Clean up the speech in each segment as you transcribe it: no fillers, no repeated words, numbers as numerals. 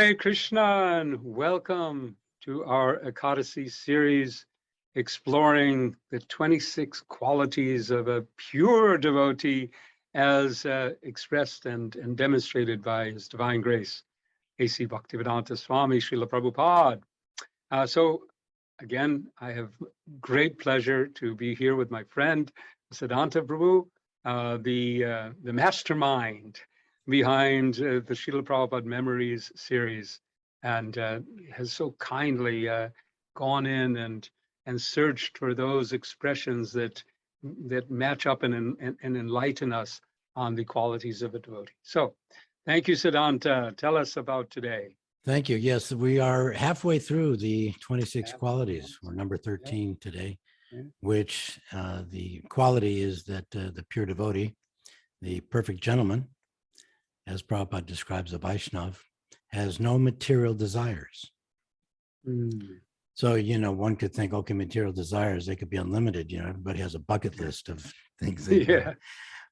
Hare Krishna and welcome to our Ekadasi series exploring the 26 qualities of a pure devotee as expressed and demonstrated by His Divine Grace, A.C. Bhaktivedanta Swami Srila Prabhupada. So again, I have great pleasure to be here with my friend Siddhanta Prabhu, the mastermind behind the Srila Prabhupada Memories series, and has so kindly gone in and searched for those expressions that match up and enlighten us on the qualities of a devotee. So thank you, Siddhanta. Tell us about today. Thank you. Yes, we are halfway through the 26 qualities. We're number 13 today, which the quality is that the pure devotee, the perfect gentleman, as Prabhupada describes a Vaishnav, has no material desires. So, one could think, okay, material desires, they could be unlimited. Everybody has a bucket list of things they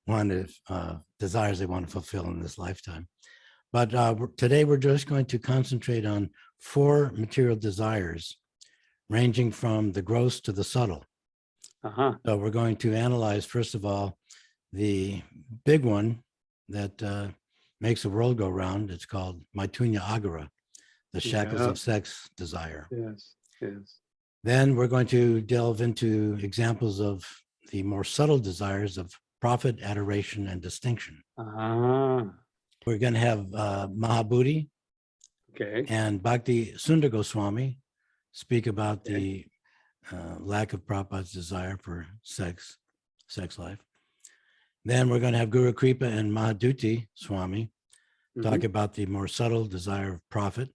want to, desires they want to fulfill in this lifetime. But today we're just going to concentrate on 4 material desires, ranging from the gross to the subtle. So we're going to analyze, first of all, the big one that makes the world go round. It's called Maitunya Agara, the shackles of sex desire. Then we're going to delve into examples of the more subtle desires of profit, adoration, and distinction. We're going to have Mahabhuti and Bhakti Sundar Goswami speak about the lack of Prabhupada's desire for sex life. Then we're going to have Guru Kripa and Mahaduti Swami talk about the more subtle desire of profit.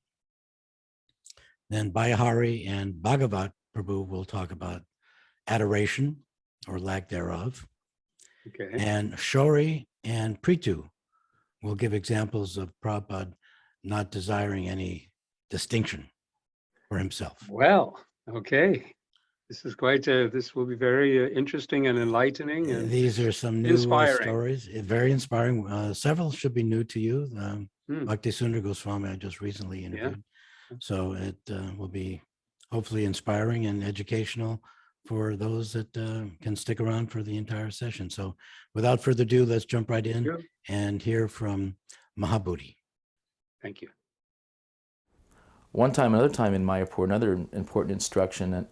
Then Bayahari and Bhagavat Prabhu will talk about adoration or lack thereof. And Shari and Pritu will give examples of Prabhupada not desiring any distinction for himself. Well, okay. This is this will be very interesting and enlightening. And these are some new stories, very inspiring. Several should be new to you. Bhakti Sundar Goswami I just recently interviewed. So it will be hopefully inspiring and educational for those that can stick around for the entire session. So without further ado, let's jump right in and hear from Mahabhuti. Thank you. Another time in Mayapur, another important instruction,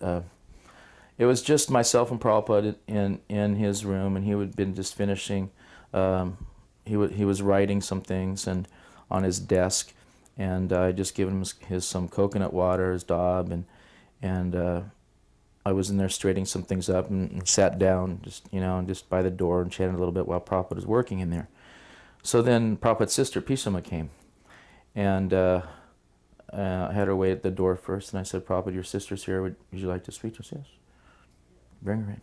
it was just myself and Prabhupada in his room, and he had been just finishing, he was writing some things and on his desk, and I just given him some coconut water, his dab, and I was in there straightening some things up and sat down just by the door and chatted a little bit while Prabhupada was working in there. So then Prabhupada's sister, Pisama, came, and I had her wait at the door first, and I said, Prabhupada, your sister's here, would you like to speak to us? Yes. Bring her in.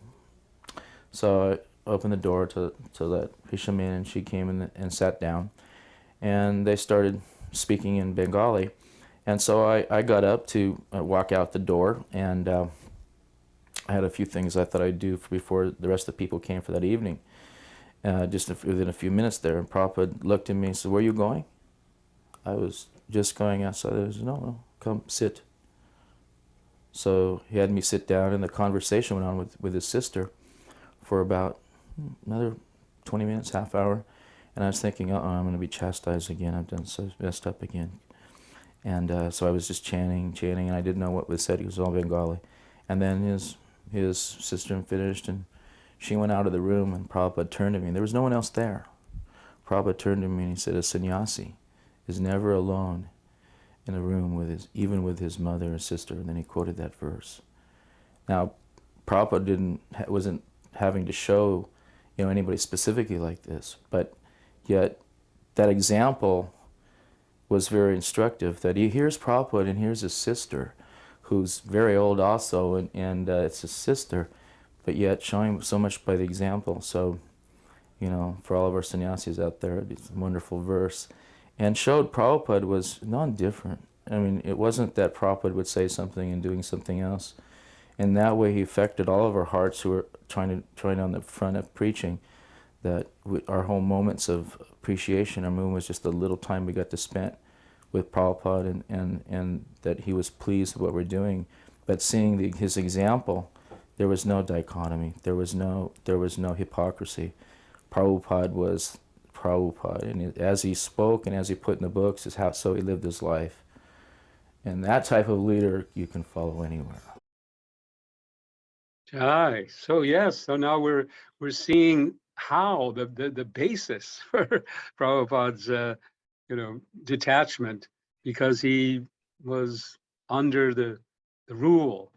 So I opened the door to let Pisama in, and she came in and sat down, and they started speaking in Bengali. And so I got up to walk out the door, and I had a few things I thought I'd do before the rest of the people came for that evening, just within a few minutes there. And Prabhupada looked at me and said, where are you going? I was just going outside. I said, no, come sit. So he had me sit down, and the conversation went on with his sister for about another 20 minutes, half hour. And I was thinking, I'm going to be chastised again. I've done so messed up again. And so I was just chanting, and I didn't know what was said. It was all Bengali. And then his sister finished, and she went out of the room, and Prabhupada turned to me. There was no one else there. Prabhupada turned to me, and he said, a sannyasi is never alone in a room even with his mother or sister. And then he quoted that verse. Now, Prabhupada wasn't having to show anybody specifically like this, but yet that example was very instructive, that he hears Prabhupada and hears his sister, who's very old also, and it's his sister, but yet showing so much by the example. So, you know, for all of our sannyasis out there, it's a wonderful verse. And showed Prabhupada was non-different. I mean, it wasn't that Prabhupada would say something and doing something else. And that way he affected all of our hearts who were trying on the front of preaching, that our whole moments of appreciation, our movement was just a little time we got to spend with Prabhupada, and that he was pleased with what we're doing. But seeing his example, there was no dichotomy, there was no hypocrisy. Prabhupada was Prabhupada, and as he spoke and as he put in the books is so he lived his life. And that type of leader you can follow anywhere. Aye. So yes, so now we're seeing how the basis for Prabhupada's detachment, because he was under the rule.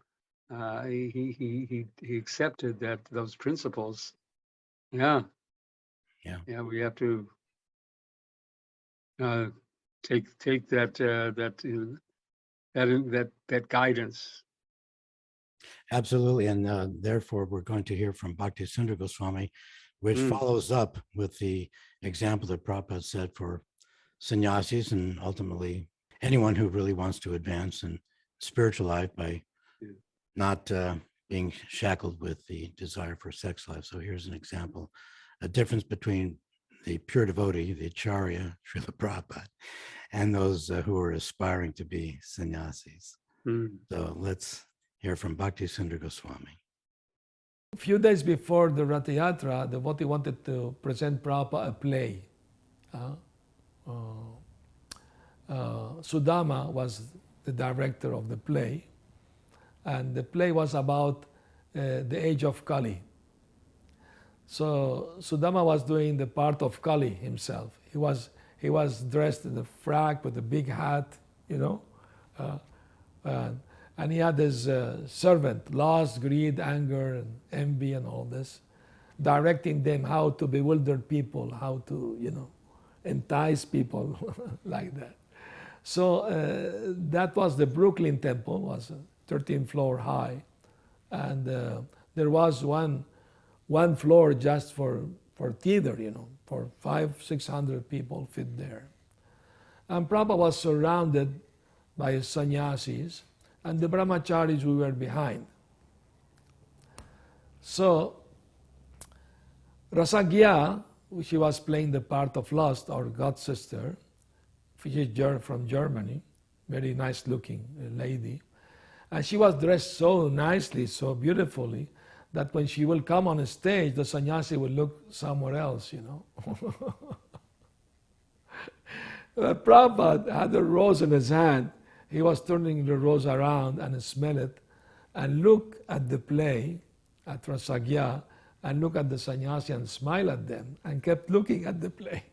He accepted that those principles. Yeah. We have to take that guidance. Absolutely. And therefore, we're going to hear from Bhakti Sundar Goswami, which follows up with the example that Prabhupada said for sannyasis and ultimately anyone who really wants to advance in spiritual life by not being shackled with the desire for sex life. So here's an example, a difference between the pure devotee, the Acharya, Srila Prabhupada, and those who are aspiring to be sannyasis. So let's hear from Bhakti Sundar Goswami. A few days before the Ratha Yatra, the devotee wanted to present Prabhupada a play. Sudama was the director of the play, and the play was about the age of Kali. So Sudama was doing the part of Kali himself. He was dressed in a frock with a big hat, and he had his servant, lust, greed, anger, and envy, and all this, directing them how to bewilder people, how to, entice people like that. So that was the Brooklyn temple, was 13th floor high, and there was one floor just for theater, for 500-600 people fit there. And Prabhupada was surrounded by his sannyasis, and the brahmacharis we were behind. So Rasagya, she was playing the part of Lust, our god sister. She is from Germany, very nice looking lady. And she was dressed so nicely, so beautifully, that when she will come on a stage, the sannyasi will look somewhere else, Prabhupada had a rose in his hand. He was turning the rose around and smell it and look at the play, at Rasagya, and look at the sannyasi and smile at them and kept looking at the play.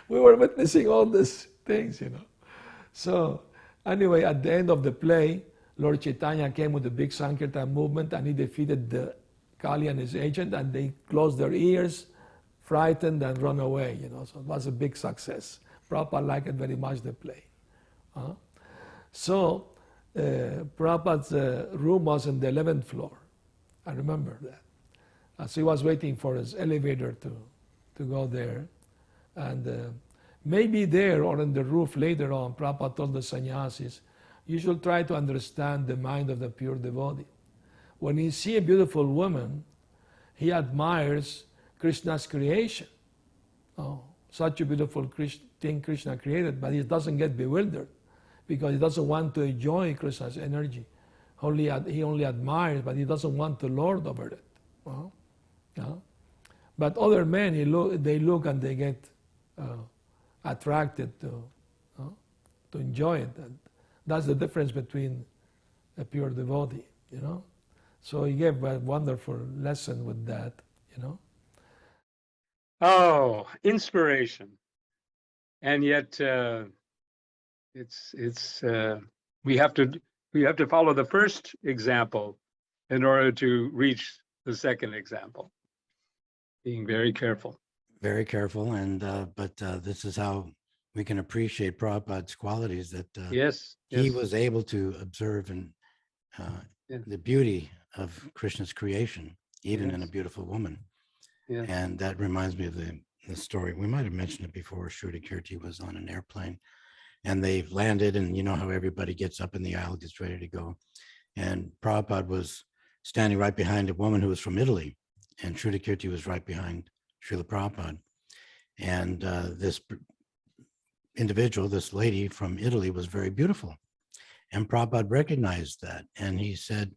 We were witnessing all these things, So anyway, at the end of the play, Lord Chaitanya came with a big Sankirtan movement, and he defeated the Kali and his agent, and they closed their ears, frightened, and run away, So it was a big success. Prabhupada liked very much the play. So Prabhupada's room was on the 11th floor. I remember that. So he was waiting for his elevator to go there. And maybe there or on the roof later on, Prabhupada told the sannyasis, you should try to understand the mind of the pure devotee. When he sees a beautiful woman, he admires Krishna's creation. Oh, such a beautiful thing Krishna created, but he doesn't get bewildered because he doesn't want to enjoy Krishna's energy. He only admires, but he doesn't want to lord over it. But other men, they look and they get attracted to enjoy it. And that's the difference between a pure devotee, So he gave a wonderful lesson with that, Oh, inspiration. And yet we have to follow the first example in order to reach the second example. Being very careful. Very careful, and but this is how we can appreciate Prabhupada's qualities, that Yes. he was able to observe and the beauty of Krishna's creation, even in a Yes. beautiful woman. Yes. And that reminds me of the story. We might have mentioned it before. Shruti Kirti was on an airplane and they landed, and you know how everybody gets up in the aisle, gets ready to go. And Prabhupada was standing right behind a woman who was from Italy, and Shruti Kirti was right behind Srila Prabhupada. And this individual, this lady from Italy, was very beautiful. And Prabhupada recognized that. And he said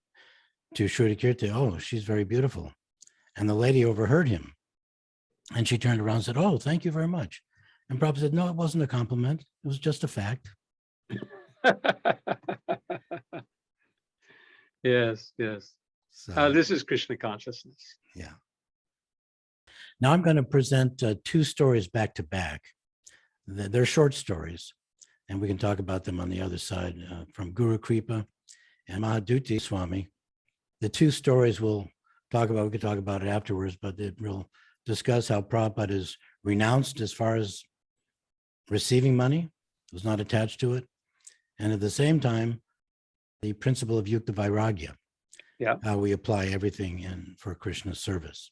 to Shruti Kirti, "Oh, she's very beautiful." And the lady overheard him. And she turned around and said, "Oh, thank you very much." And Prabhupada said, "No, it wasn't a compliment. It was just a fact." Yes, yes. So, This is Krishna consciousness. yeah. Now I'm going to present two stories back to back. They're short stories, and we can talk about them on the other side from Guru Kripa and Mahaduti Swami. The two stories we'll talk about, we could talk about it afterwards, but it will discuss how Prabhupada is renounced as far as receiving money, was not attached to it. And at the same time, the principle of Yukta Vairagya, how we apply everything in for Krishna's service.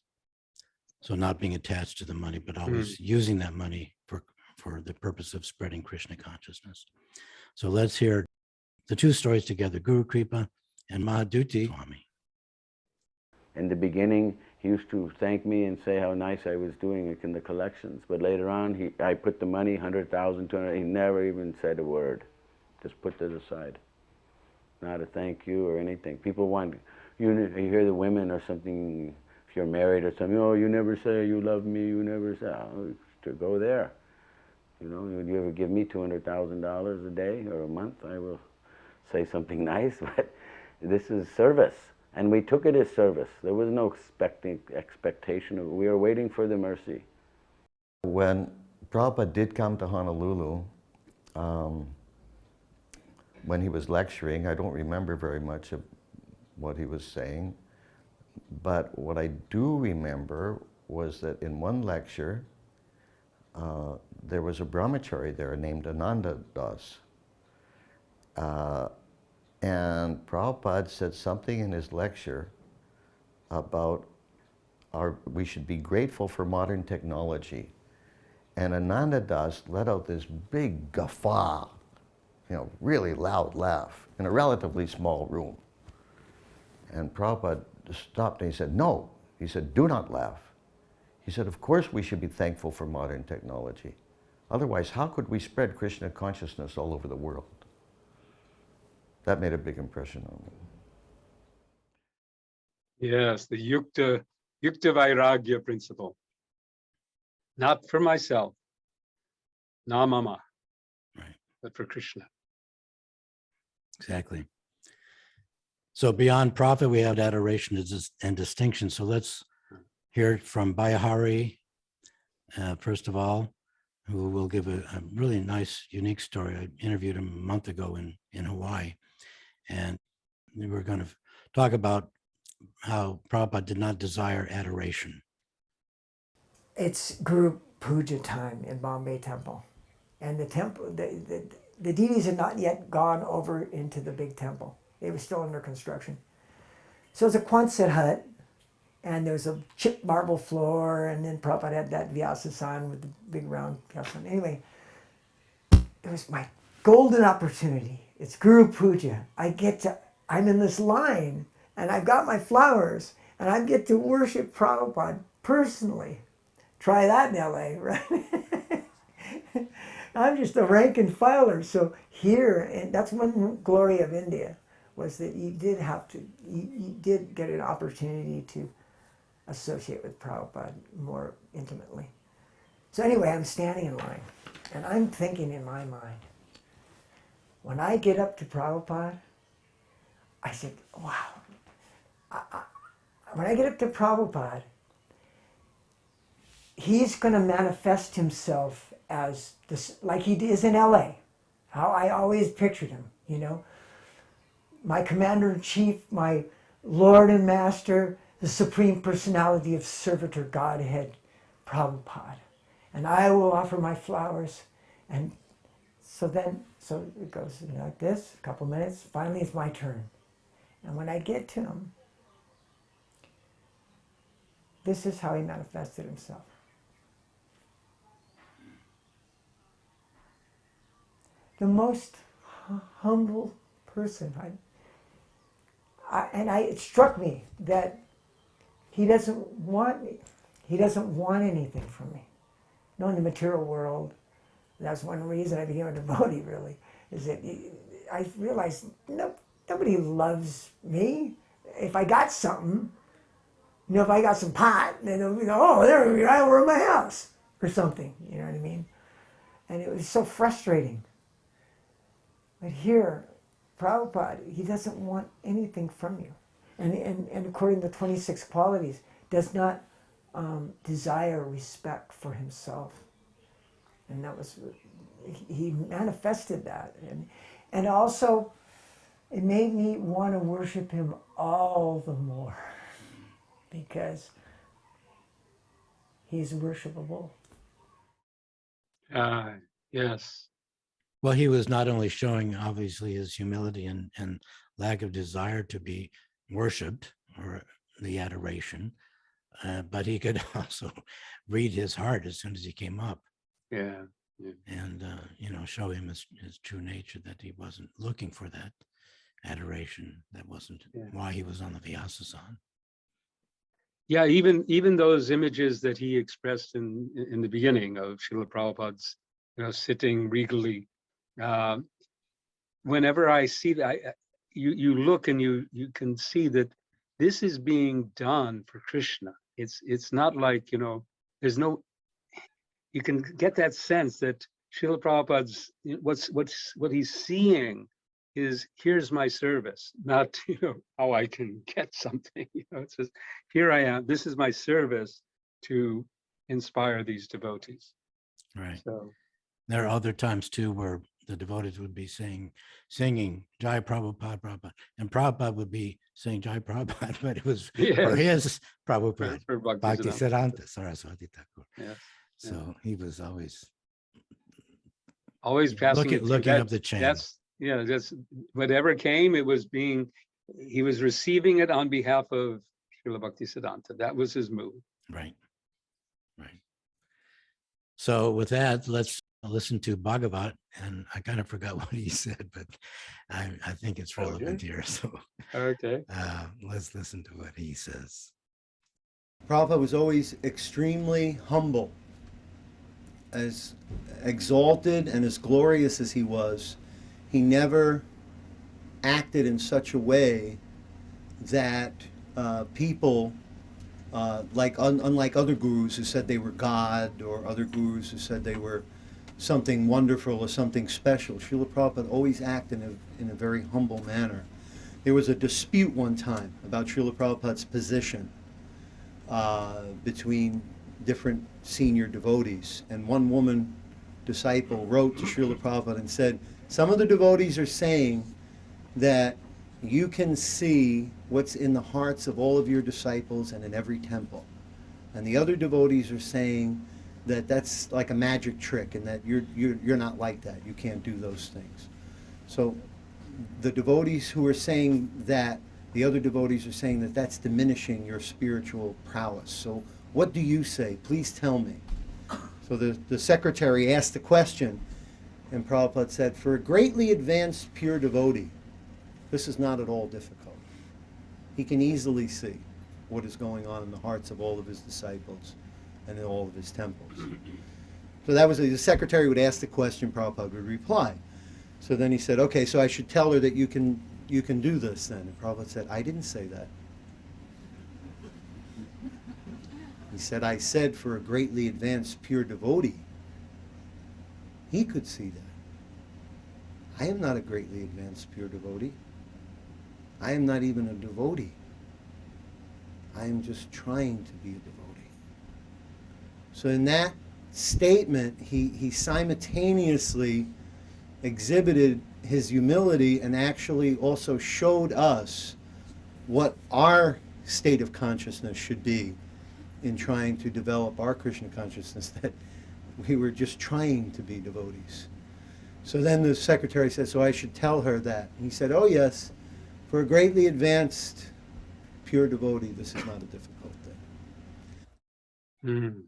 So not being attached to the money, but always using that money for the purpose of spreading Krishna consciousness. So let's hear the two stories together, Guru Kripa and Mahaduti Swami. In the beginning, he used to thank me and say how nice I was doing in the collections. But later on, I put the money, 100,000, 200, he never even said a word. Just put it aside. Not a thank you or anything. People want, you hear the women or something, if you're married or something, "Oh, you never say you love me, you never say," oh, to go there. You know, would you ever give me $200,000 a day or a month? I will say something nice, but this is service. And we took it as service. There was no expectation of it. We were waiting for the mercy. When Prabhupada did come to Honolulu, when he was lecturing, I don't remember very much of what he was saying, but what I do remember was that in one lecture, there was a brahmachari there named Ananda Das. And Prabhupada said something in his lecture about we should be grateful for modern technology. And Ananda Das let out this big guffaw, really loud laugh in a relatively small room. And Prabhupada stopped and he said, "No." He said, "Do not laugh." He said, "Of course we should be thankful for modern technology. Otherwise, how could we spread Krishna consciousness all over the world?" That made a big impression on me. Yes, the Yukta Vairagya principle. Not for myself, na mama, Right. but for Krishna. Exactly. So beyond profit, we have adoration and distinction. So let's hear from Bayahari, first of all, who will give a really nice, unique story. I interviewed him a month ago in Hawaii, and we were going to talk about how Prabhupada did not desire adoration. It's Guru Puja time in Bombay Temple. And the temple, the deities had not yet gone over into the big temple. They were still under construction. So it was a Quonset hut, and there was a chipped marble floor, and then Prabhupada had that Vyasa-san with the big round Vyasa-san. Anyway, it was my golden opportunity. It's Guru Puja. I'm in this line, and I've got my flowers, and I get to worship Prabhupada personally. Try that in LA, right? I'm just a rank and filer. So here, and that's one glory of India, was that you did get an opportunity to associate with Prabhupada more intimately. So anyway, I'm standing in line, and I'm thinking in my mind, when I get up to Prabhupada, I said, wow. When I get up to Prabhupada, he's going to manifest himself as this, like he is in LA, how I always pictured him, my commander-in-chief, my Lord and Master, the Supreme Personality of Servitor Godhead, Prabhupada. And I will offer my flowers. And so it goes like this, a couple minutes. Finally, it's my turn. And when I get to him, this is how he manifested himself. The most humble person. It struck me that he doesn't want anything from me. No, in the material world, that's one reason I became a devotee, really, is that I realized nobody loves me. If I got something, if I got some pot, then they'll go, oh, there we are, we're in my house, or something, you know what I mean? And it was so frustrating. But here, Prabhupada, he doesn't want anything from you. And according to the 26 qualities, does not desire respect for himself. And that was, he manifested that. And also, it made me want to worship him all the more because he's worshipable. Yes. Well, he was not only showing obviously his humility and lack of desire to be worshipped or the adoration, but he could also read his heart as soon as he came up. Yeah. And show him his true nature, that he wasn't looking for that adoration. That wasn't why he was on the Vyasa-san. Yeah, even those images that he expressed in the beginning of Srila Prabhupada's, sitting regally. Whenever I see that, you look and you can see that this is being done for Krishna. It's not like, there's no. You can get that sense that Srila Prabhupada's what he's seeing is, here's my service, not how I can get something. It's just, here I am. This is my service to inspire these devotees. Right. So there are other times too where the devotees would be singing Jai Prabhupada, Prabhupada, and Prabhupada would be saying Jai Prabhupada, but it was for his Prabhupada, for Bhaktisiddhanta Saraswati Thakur. Yes. So he was always passing looking up the chain. That's whatever came, he was receiving it on behalf of Srila Bhaktisiddhanta. That was his move. Right. So with that, let's listen to Bhagavat, and I kind of forgot what he said, but I think it's relevant here. So okay, let's listen to what he says. Prabhupada was always extremely humble. As exalted and as glorious as he was, he never acted in such a way that people, unlike other gurus who said they were God, or other gurus who said they were something wonderful or something special, Srila Prabhupada always acted in a very humble manner. There was a dispute one time about Srila Prabhupada's position between different senior devotees. And one woman disciple wrote to Srila Prabhupada and said, some of the devotees are saying that you can see what's in the hearts of all of your disciples and in every temple. And the other devotees are saying that that's like a magic trick and that you're not like that. You can't do those things. So the devotees who are saying that, the other devotees are saying that that's diminishing your spiritual prowess. So what do you say? Please tell me. So the secretary asked the question, and Prabhupada said, for a greatly advanced pure devotee, this is not at all difficult. He can easily see what is going on in the hearts of all of his disciples and in all of his temples. So that was, the secretary would ask the question, Prabhupada would reply. So then he said, okay, so I should tell her that you can do this then. And Prabhupada said, I didn't say that. He said, I said for a greatly advanced pure devotee, he could see that. I am not a greatly advanced pure devotee. I am not even a devotee. I am just trying to be a devotee. So in that statement, he simultaneously exhibited his humility and actually also showed us what our state of consciousness should be in trying to develop our Krishna consciousness, that we were just trying to be devotees. So then the secretary said, so I should tell her that. And he said, oh yes, for a greatly advanced pure devotee, this is not a difficult thing. Mm.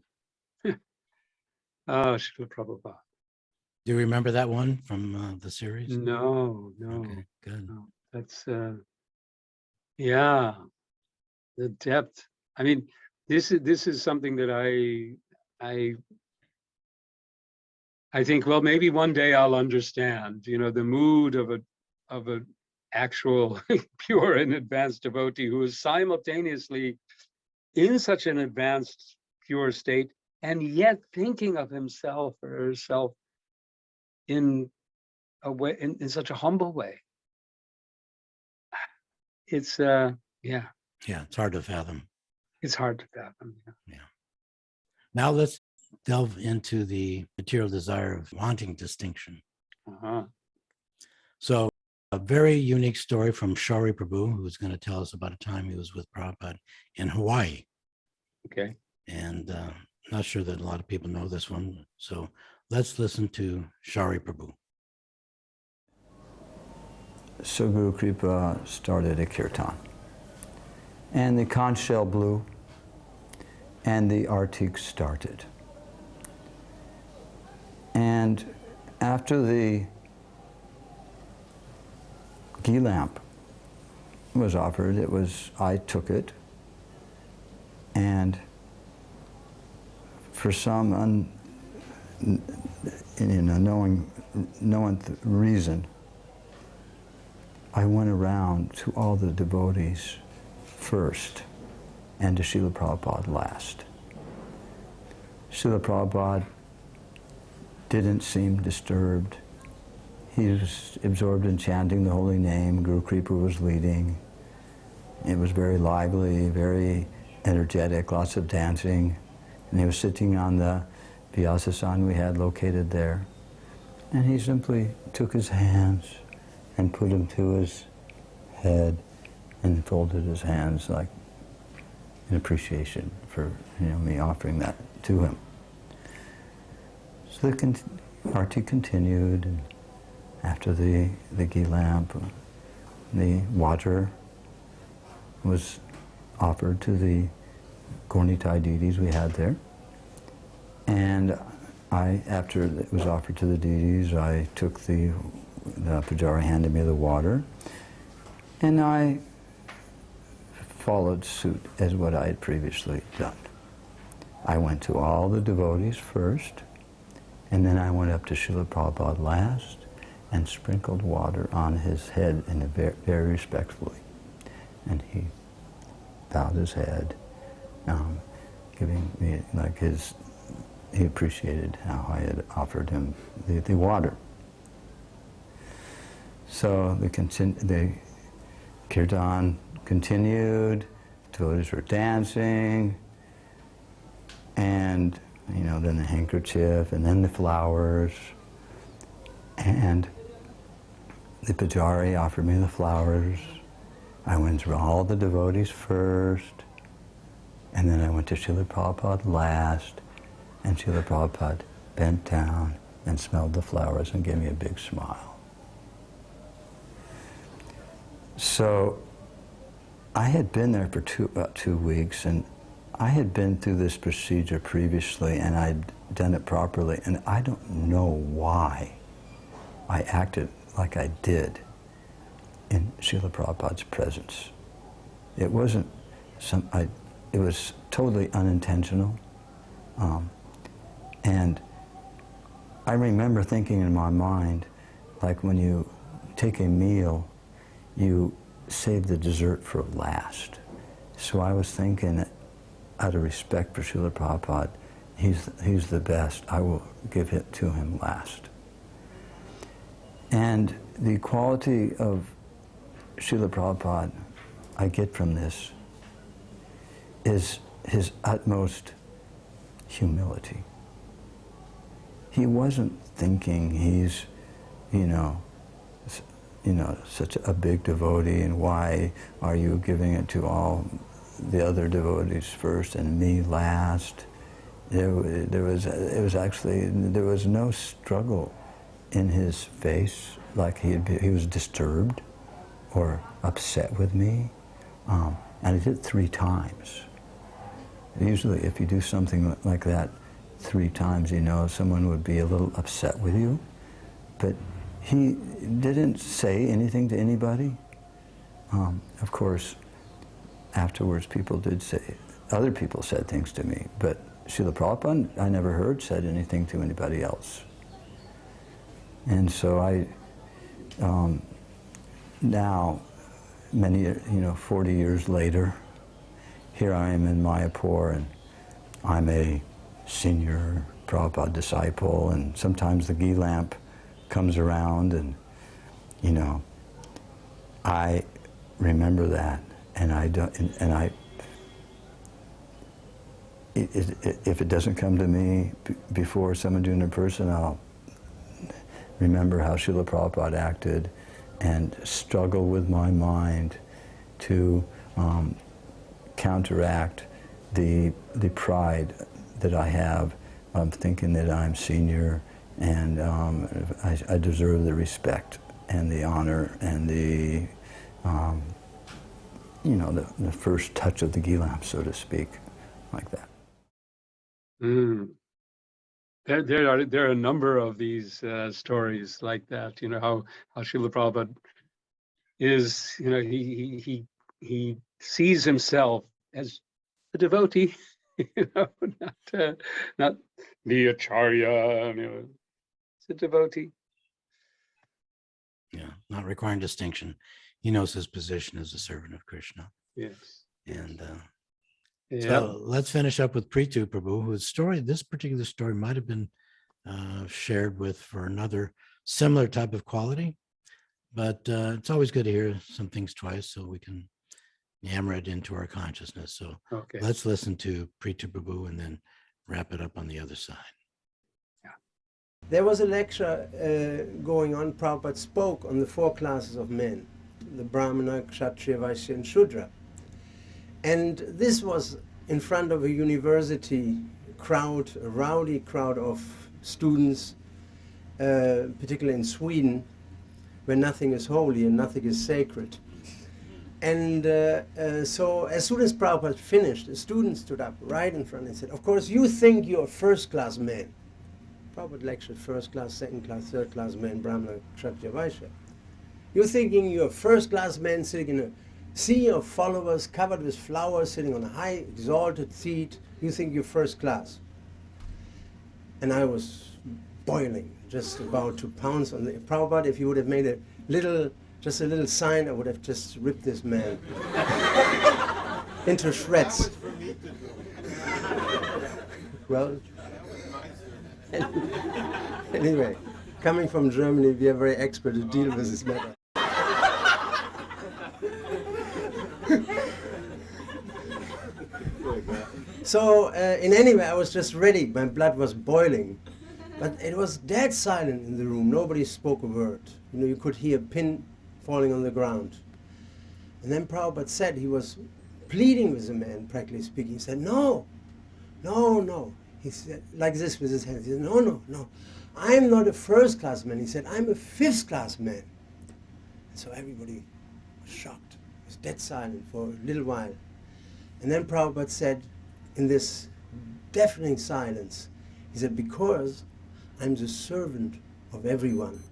Oh, Srila Prabhupada. Do you remember that one from the series? No, Okay, good. no. That's yeah, the depth. I mean, this is something that I think, well, maybe one day I'll understand, the mood of a actual pure and advanced devotee who is simultaneously in such an advanced pure state and yet thinking of himself or herself in a way, in such a humble way. It's yeah, Yeah, it's hard to fathom. it's hard to fathom. Yeah. Now let's delve into the material desire of wanting distinction. Uh-huh. So a very unique story from Shari Prabhu, who's going to tell us about a time he was with Prabhupada in Hawaii. Okay. And not sure that a lot of people know this one. So let's listen to Shari Prabhu. So Guru Kripa started a kirtan. And the conch shell blew, and the artik started. And after the ghee lamp was offered, I took it, and for some unknown reason, I went around to all the devotees first and to Srila Prabhupada last. Srila Prabhupada didn't seem disturbed. He was absorbed in chanting the holy name. Guru Kripa was leading. It was very lively, very energetic, lots of dancing. And he was sitting on the Vyasasan we had located there. And he simply took his hands and put them to his head and folded his hands like in appreciation for me offering that to him. So the arti continued, and after the ghee lamp, the water was offered to the Gornitai deities we had there. And after it was offered to the deities, I took the pujari handed me the water, and I followed suit as what I had previously done. I went to all the devotees first, and then I went up to Srila Prabhupada last and sprinkled water on his head very respectfully. And he bowed his head, giving me he appreciated how I had offered him the water. So the kirtan continued, devotees were dancing, and then the handkerchief, and then the flowers, and the pujari offered me the flowers. I went through all the devotees first, and then I went to Srila Prabhupada last, and Srila Prabhupada bent down and smelled the flowers and gave me a big smile. So I had been there for about 2 weeks, and I had been through this procedure previously, and I'd done it properly, and I don't know why I acted like I did in Srila Prabhupada's presence. It wasn't it was totally unintentional. And I remember thinking in my mind, like when you take a meal, you save the dessert for last. So I was thinking that out of respect for Srila Prabhupada, he's the best, I will give it to him last. And the quality of Srila Prabhupada I get from this is his utmost humility. He wasn't thinking he's, such a big devotee, and why are you giving it to all the other devotees first and me last? There was no struggle in his face, like he was disturbed or upset with me, and he did it 3 times. Usually if you do something like that 3 times, you know, someone would be a little upset with you. But he didn't say anything to anybody. Of course, afterwards people did say, other people said things to me, but Srila Prabhupada, I never heard said anything to anybody else. And so I, now, 40 years later, here I am in Mayapur, and I'm a senior Prabhupada disciple, and sometimes the ghee lamp comes around, and, you know, I remember that, and I don't, and I, if it doesn't come to me before someone doing it in person, I'll remember how Srila Prabhupada acted and struggle with my mind to counteract the pride that I have of thinking that I'm senior and I deserve the respect and the honor and the, the first touch of the ghee lamp, so to speak, like that. Mm. There are a number of these stories like that. You know how Srila Prabhupada is. You know, he sees himself as a devotee. You know, not the acharya. You know, it's a devotee. Yeah, not requiring distinction. He knows his position as a servant of Krishna. Yes. And Yeah. so let's finish up with Prithu Prabhu, whose story, this particular story might have been shared with for another similar type of quality, but it's always good to hear some things twice so we can hammer it into our consciousness. So Okay. let's listen to Prithu Prabhu and then wrap it up on the other side. There was a lecture going on. Prabhupada spoke on the 4 classes of men, the Brahmana, Kshatriya, Vaishya, and Shudra. And this was in front of a university crowd, a rowdy crowd of students, particularly in Sweden, where nothing is holy and nothing is sacred. And so as soon as Prabhupada finished, a student stood up right in front and said, "Of course, you think you're first-class men." Prabhupada lectured first class, second class, third class men, Brahmana, Kshatriya, Vaishya. You're thinking you're first-class men sitting in a sea of followers covered with flowers, sitting on a high, exalted seat. You think you're first class. And I was boiling, just about to pounce on the Prabhupada. If he would have made just a little sign, I would have just ripped this man into shreds. Well, anyway, coming from Germany, we are very expert to deal with this matter. So, in any way, I was just ready. My blood was boiling. But it was dead silent in the room. Nobody spoke a word. You know, you could hear a pin falling on the ground. And then Prabhupada said, he was pleading with the man, practically speaking. He said, no. He said, like this with his hands. He said, no. I'm not a first-class man. He said, I'm a fifth-class man. And so everybody was shocked. It was dead silent for a little while. And then Prabhupada said, in this deafening silence, he said, because I'm the servant of everyone.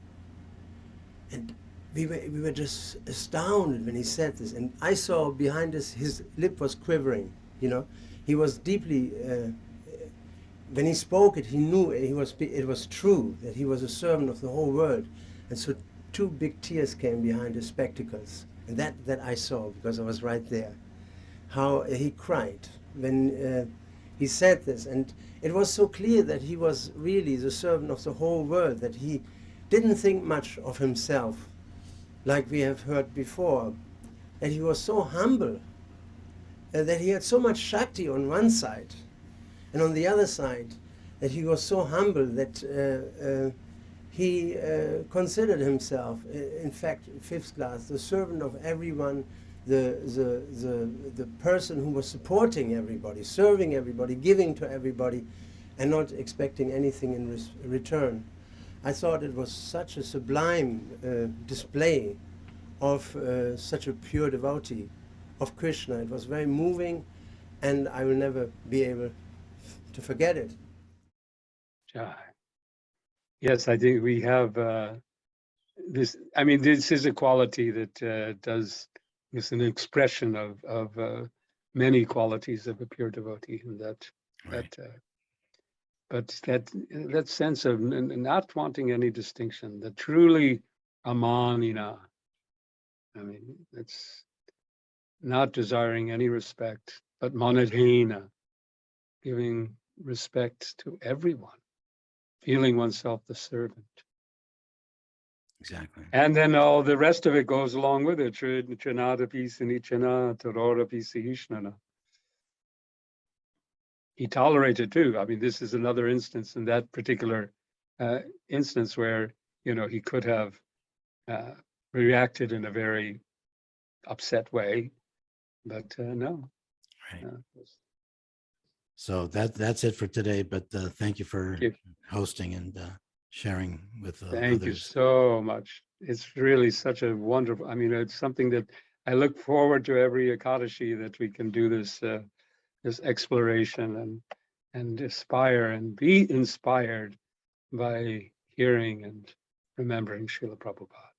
And we were just astounded when he said this. And I saw behind us, his lip was quivering, you know. He was deeply, when he spoke it, he knew it was true, that he was a servant of the whole world. And so 2 big tears came behind his spectacles. And that I saw, because I was right there. How he cried when he said this. And it was so clear that he was really the servant of the whole world, that he didn't think much of himself, like we have heard before, that he was so humble, that he had so much Shakti on one side, and on the other side, that he was so humble that he considered himself, in fact, fifth class, the servant of everyone, the person who was supporting everybody, serving everybody, giving to everybody, and not expecting anything in return. I thought it was such a sublime display of such a pure devotee of Krishna. It was very moving, and I will never be able to forget it. Jai. Yes, I think we have this. I mean, this is a quality that is an expression of many qualities of a pure devotee, and Right. that sense of not wanting any distinction, the truly amanina. I mean, it's not desiring any respect, but manadhina, giving respect to everyone, feeling oneself the servant. Exactly. And then all the rest of it goes along with it. Trinadapi sinichana, tarodapi sihishnana. He tolerated too. I mean, this is another instance in that particular instance where, he could have reacted in a very upset way, but no. Right. Uh, So that's it for today. But thank you for Thank you. hosting and sharing with Thank you others. so much. It's really such a wonderful, I mean, it's something that I look forward to every Ekadashi, that we can do this exploration and aspire and be inspired by hearing and remembering Srila Prabhupada.